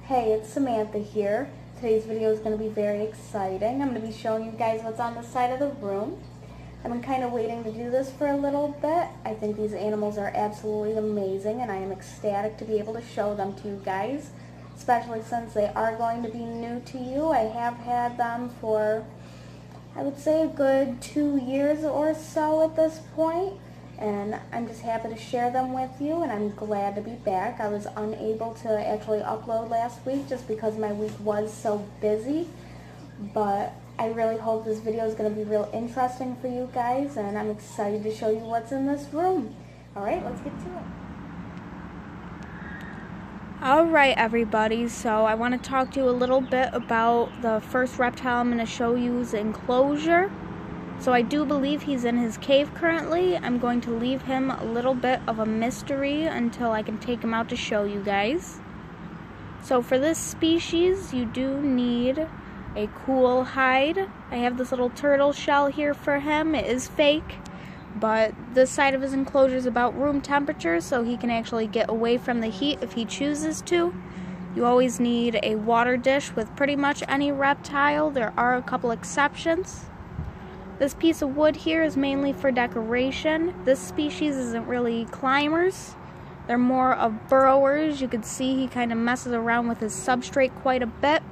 Hey, it's Samantha here. Today's video is going to be very exciting. I'm going to be showing you guys what's on the side of the room. I've been kind of waiting to do this for a little bit. I think these animals are absolutely amazing and I am ecstatic to be able to show them to you guys, especially since they are going to be new to you. I have had them for, I would say, a good 2 years or so at this point. And I'm just happy to share them with you, and I'm glad to be back. I was unable to actually upload last week just because my week was so busy, but I really hope this video is going to be real interesting for you guys, and I'm excited to show you what's in this room. Alright, let's get to it. Alright everybody, so I want to talk to you a little bit about the first reptile I'm going to show you is enclosure. So I do believe he's in his cave currently. I'm going to leave him a little bit of a mystery until I can take him out to show you guys. So for this species, you do need a cool hide. I have this little turtle shell here for him. It is fake, but this side of his enclosure is about room temperature, so he can actually get away from the heat if he chooses to. You always need a water dish with pretty much any reptile. There are a couple exceptions. This piece of wood here is mainly for decoration. This species isn't really climbers. They're more of burrowers. You can see he kind of messes around with his substrate quite a bit.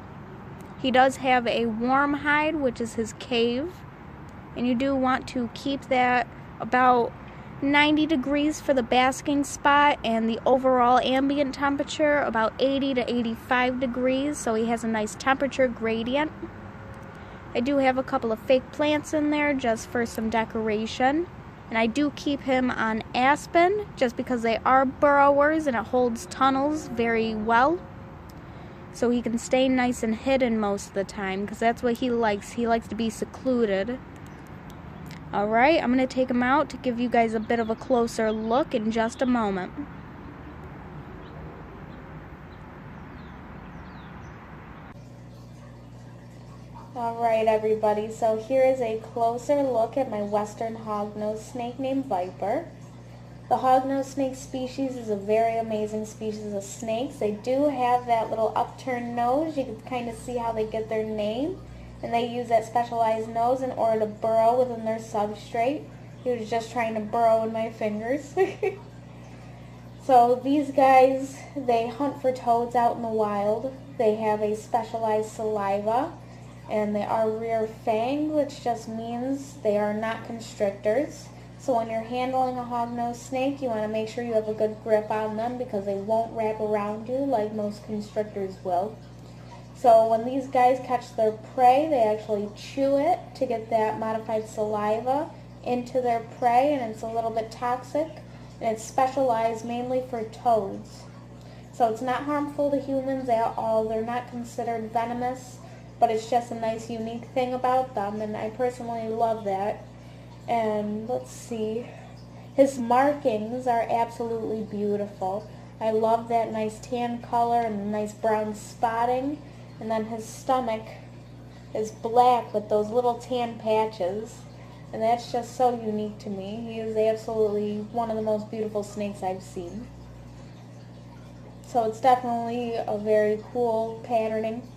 He does have a warm hide, which is his cave. And you do want to keep that about 90 degrees for the basking spot and the overall ambient temperature about 80 to 85 degrees, so he has a nice temperature gradient. I do have a couple of fake plants in there just for some decoration. And I do keep him on aspen just because they are burrowers and it holds tunnels very well. So he can stay nice and hidden most of the time because that's what he likes. He likes to be secluded. Alright, I'm going to take him out to give you guys a bit of a closer look in just a moment. Alright everybody, so here is a closer look at my western hognose snake named Viper. The hognose snake species is a very amazing species of snakes. They do have that little upturned nose. You can kind of see how they get their name. And they use that specialized nose in order to burrow within their substrate. He was just trying to burrow in my fingers. So these guys, they hunt for toads out in the wild. They have a specialized saliva. And they are rear-fanged, which just means they are not constrictors. So when you're handling a hognose snake, you want to make sure you have a good grip on them because they won't wrap around you like most constrictors will. So when these guys catch their prey, they actually chew it to get that modified saliva into their prey, and it's a little bit toxic, and it's specialized mainly for toads. So it's not harmful to humans at all. They're not considered venomous, but it's just a nice unique thing about them, and I personally love that. And let's see, his markings are absolutely beautiful. I love that nice tan color and the nice brown spotting, and then his stomach is black with those little tan patches, and that's just so unique to me. He is absolutely one of the most beautiful snakes I've seen. So it's definitely a very cool patterning.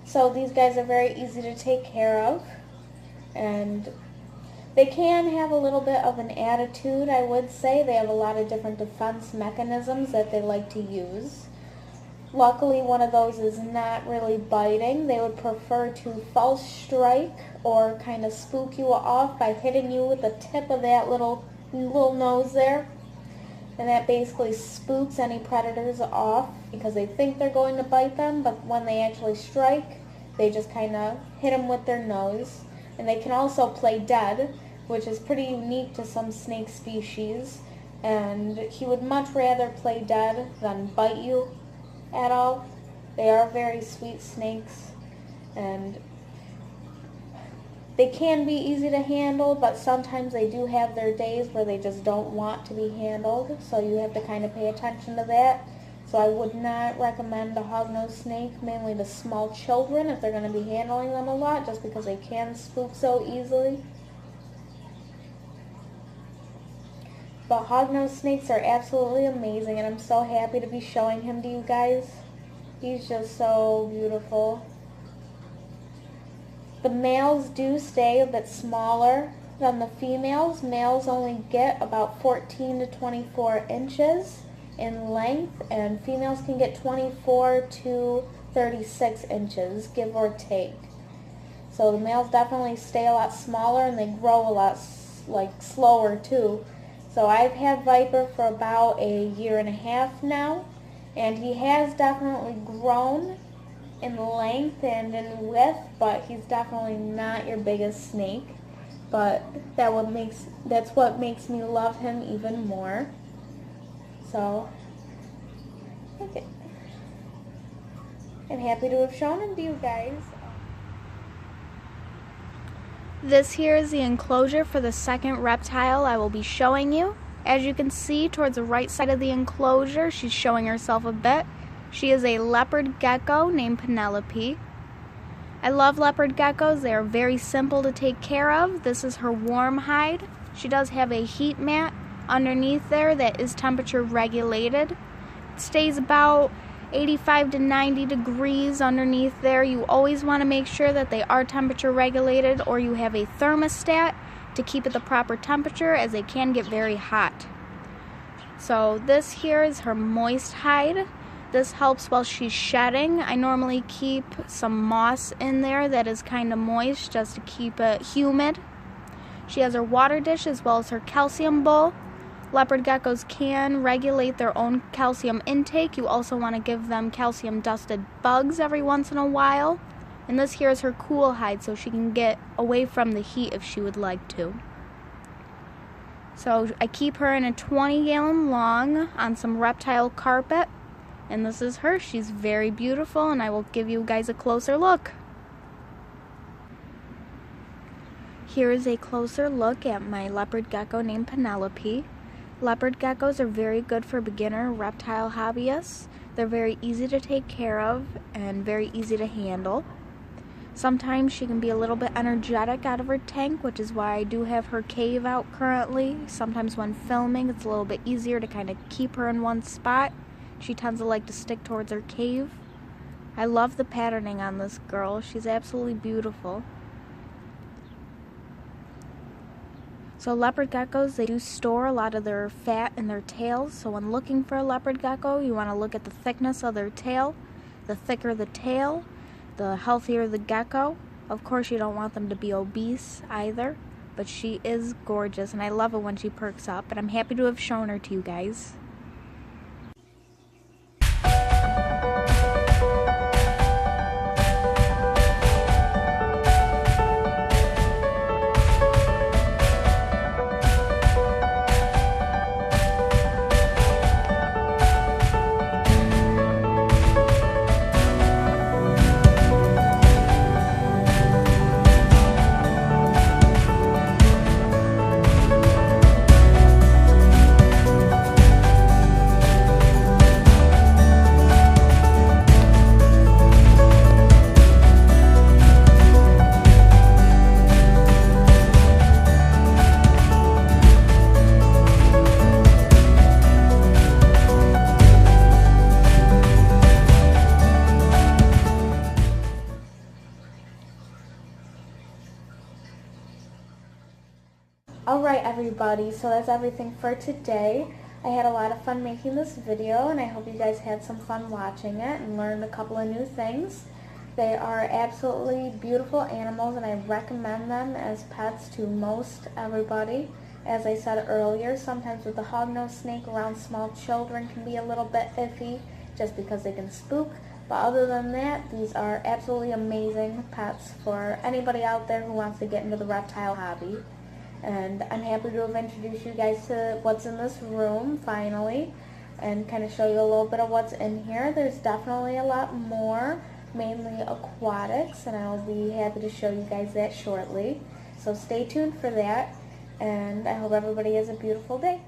So these guys are very easy to take care of, and they can have a little bit of an attitude, I would say. They have a lot of different defense mechanisms that they like to use. Luckily, one of those is not really biting. They would prefer to false strike or kind of spook you off by hitting you with the tip of that little nose there. And that basically spooks any predators off because they think they're going to bite them, but when they actually strike, they just kind of hit them with their nose. And they can also play dead, which is pretty unique to some snake species. And he would much rather play dead than bite you at all. They are very sweet snakes, and they can be easy to handle, but sometimes they do have their days where they just don't want to be handled, so you have to kind of pay attention to that. So I would not recommend a hognose snake, mainly to small children, if they're going to be handling them a lot, just because they can spook so easily. But hognose snakes are absolutely amazing, and I'm so happy to be showing him to you guys. He's just so beautiful. The males do stay a bit smaller than the females. Males only get about 14 to 24 inches in length, and females can get 24 to 36 inches, give or take. So the males definitely stay a lot smaller, and they grow a lot slower too. So I've had Viper for about a year and a half now, and he has definitely grown in length and in width, but he's definitely not your biggest snake. But that's what makes me love him even more. So okay. I'm happy to have shown him to you guys. This here is the enclosure for the second reptile I will be showing you. As you can see towards the right side of the enclosure, she's showing herself a bit. She is a leopard gecko named Penelope. I love leopard geckos. They are very simple to take care of. This is her warm hide. She does have a heat mat underneath there that is temperature regulated. It stays about 85 to 90 degrees underneath there. You always want to make sure that they are temperature regulated, or you have a thermostat to keep it the proper temperature, as they can get very hot. So this here is her moist hide. This helps while she's shedding. I normally keep some moss in there that is kind of moist just to keep it humid. She has her water dish as well as her calcium bowl. Leopard geckos can regulate their own calcium intake. You also want to give them calcium dusted bugs every once in a while. And this here is her cool hide, so she can get away from the heat if she would like to. So I keep her in a 20-gallon long on some reptile carpet. And this is her. She's very beautiful, and I will give you guys a closer look. Here is a closer look at my leopard gecko named Penelope. Leopard geckos are very good for beginner reptile hobbyists. They're very easy to take care of and very easy to handle. Sometimes she can be a little bit energetic out of her tank, which is why I do have her cave out currently. Sometimes when filming, it's a little bit easier to kind of keep her in one spot. She tends to like to stick towards her cave. I love the patterning on this girl. She's absolutely beautiful. So leopard geckos, they do store a lot of their fat in their tails. So when looking for a leopard gecko, you want to look at the thickness of their tail. The thicker the tail, the healthier the gecko. Of course, you don't want them to be obese either. But she is gorgeous, and I love it when she perks up. And I'm happy to have shown her to you guys. Alright everybody, so that's everything for today. I had a lot of fun making this video, and I hope you guys had some fun watching it and learned a couple of new things. They are absolutely beautiful animals, and I recommend them as pets to most everybody. As I said earlier, sometimes with the hognose snake around small children can be a little bit iffy just because they can spook. But other than that, these are absolutely amazing pets for anybody out there who wants to get into the reptile hobby. And I'm happy to have introduced you guys to what's in this room finally, and kind of show you a little bit of what's in here. There's definitely a lot more, mainly aquatics, and I'll be happy to show you guys that shortly. So stay tuned for that, and I hope everybody has a beautiful day.